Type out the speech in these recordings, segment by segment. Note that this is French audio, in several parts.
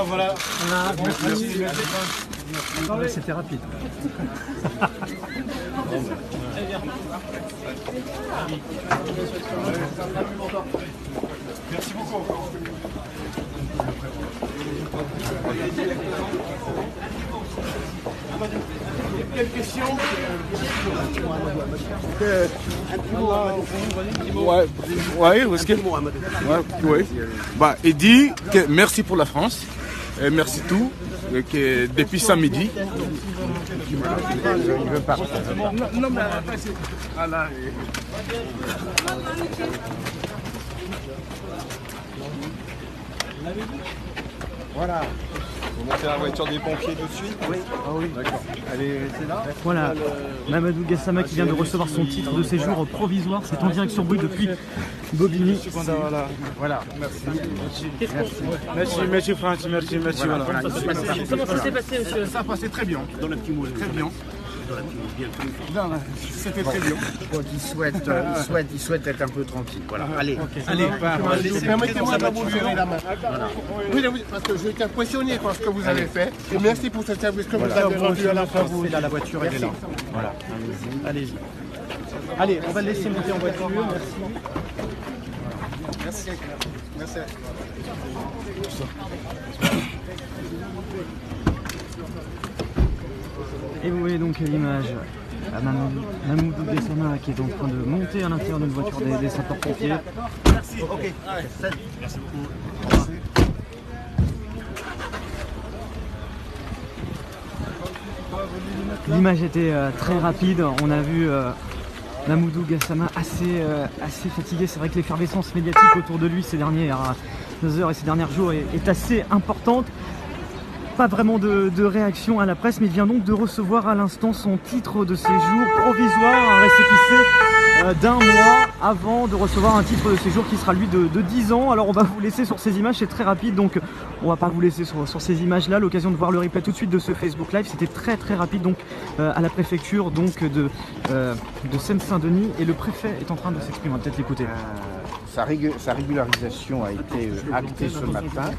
Voilà. Merci. C'était rapide. Merci beaucoup. Quelle question? Bah, il dit que merci pour la France, et merci tout, et que depuis samedi. Il veut pas. Non, mais après, c'est. Voilà. Voilà. Vous montez la voiture des pompiers tout de suite? Oui. Ah oui. D'accord. Allez, c'est là. Voilà, Mamadou Gassama qui vient de recevoir son titre de séjour provisoire. C'est en direct sur Bouygues depuis Bobigny. Voilà. Merci Francis, merci. Voilà. Comment ça s'est passé, monsieur? Ça a passé très bien. Dans le petit mot. Très bien. C'était très bien. Il souhaite être un peu tranquille. Voilà. Allez. Permettez-moi de vous lever la main. Oui, parce que j'ai été impressionné par ce que vous avez fait. Et merci pour ce service que vous avez rendu à la France. La voiture, elle est là. Voilà. Allez-y. Allez, on va le laisser monter en voiture. Merci. Merci. Et vous voyez donc l'image à Mamadou Gassama qui est en train de monter à l'intérieur d'une voiture des sapeurs-pompiers. Merci. Ok. Merci beaucoup. L'image était très rapide. On a vu Mamadou Gassama assez fatigué. C'est vrai que l'effervescence médiatique autour de lui ces dernières heures et ces derniers jours est assez importante. Pas vraiment de réaction à la presse, mais il vient donc de recevoir à l'instant son titre de séjour provisoire, un récépissé d'un mois avant de recevoir un titre de séjour qui sera lui de 10 ans. Alors on va vous laisser sur ces images, c'est très rapide, donc on va pas vous laisser sur ces images-là. L'occasion de voir le replay tout de suite de ce Facebook Live, c'était très rapide donc à la préfecture donc de Seine-Saint-Denis, et le préfet est en train de s'exprimer, on va peut-être l'écouter. Sa régularisation a été actée ce matin.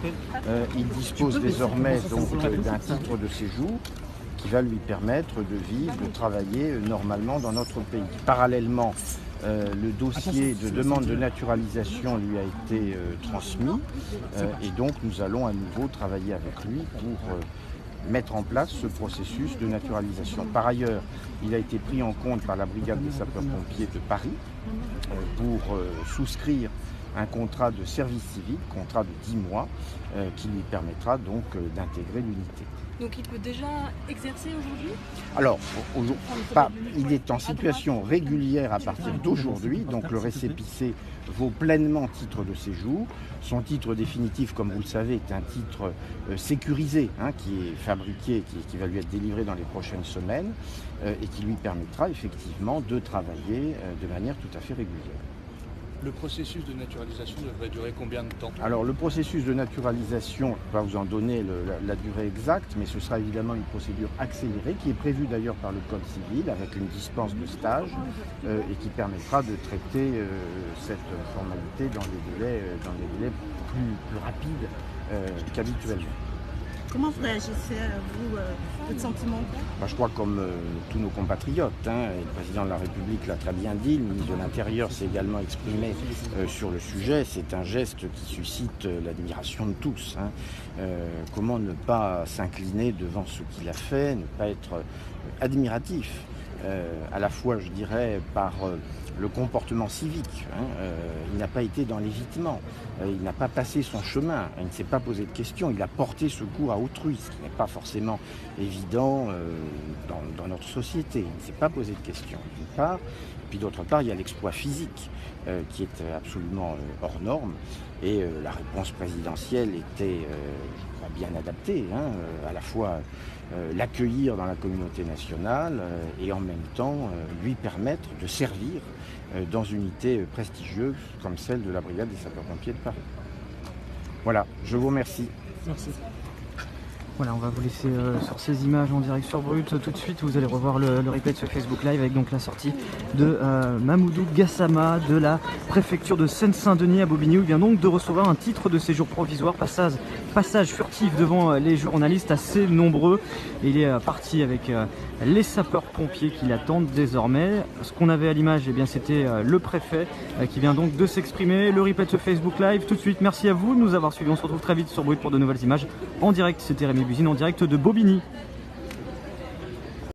Il dispose désormais donc d'un titre de séjour qui va lui permettre de vivre, de travailler normalement dans notre pays. Parallèlement, le dossier de demande de naturalisation lui a été transmis et donc nous allons à nouveau travailler avec lui pour mettre en place ce processus de naturalisation. Par ailleurs, il a été pris en compte par la brigade des sapeurs-pompiers de Paris pour souscrire un contrat de service civique, contrat de 10 mois, qui lui permettra donc d'intégrer l'unité. Donc il peut déjà exercer aujourd'hui? Alors, il est en situation régulière à partir d'aujourd'hui, donc le récépissé vaut pleinement titre de séjour. Son titre définitif, comme vous le savez, est un titre sécurisé, qui est fabriqué, qui va lui être délivré dans les prochaines semaines et qui lui permettra effectivement de travailler de manière tout à fait régulière. Le processus de naturalisation devrait durer combien de temps? Alors le processus de naturalisation, je ne vais pas vous en donner la durée exacte, mais ce sera évidemment une procédure accélérée qui est prévue d'ailleurs par le Code civil avec une dispense de stage et qui permettra de traiter cette formalité dans des délais plus rapides qu'habituellement. Comment vous réagissez, vous, votre sentiment? Je crois comme tous nos compatriotes, et le président de la République l'a très bien dit, le ministre de l'Intérieur s'est également exprimé sur le sujet. C'est un geste qui suscite l'admiration de tous. Comment ne pas s'incliner devant ce qu'il a fait, ne pas être admiratif, à la fois, je dirais, par le comportement civique. Il n'a pas été dans l'évitement, il n'a pas passé son chemin, il ne s'est pas posé de questions, il a porté secours à autrui, ce qui n'est pas forcément évident dans notre société. Il ne s'est pas posé de questions, d'une part. Puis d'autre part, il y a l'exploit physique qui est absolument hors norme. Et la réponse présidentielle était, je crois, bien adaptée, à la fois l'accueillir dans la communauté nationale et en même temps lui permettre de servir dans une unité prestigieuse comme celle de la brigade des sapeurs-pompiers de Paris. Voilà, je vous remercie. Merci. Voilà, on va vous laisser sur ces images en direct sur Brut tout de suite. Vous allez revoir le replay de ce Facebook Live avec donc la sortie de Mamoudou Gassama de la préfecture de Seine-Saint-Denis à Bobigny, où il vient donc de recevoir un titre de séjour provisoire, passage furtif devant les journalistes assez nombreux. Et il est parti avec les sapeurs-pompiers qui l'attendent désormais. Ce qu'on avait à l'image, eh bien c'était le préfet qui vient donc de s'exprimer. Le replay de ce Facebook Live tout de suite. Merci à vous de nous avoir suivis. On se retrouve très vite sur Brut pour de nouvelles images en direct. C'était Rémi Buzine en direct de Bobigny.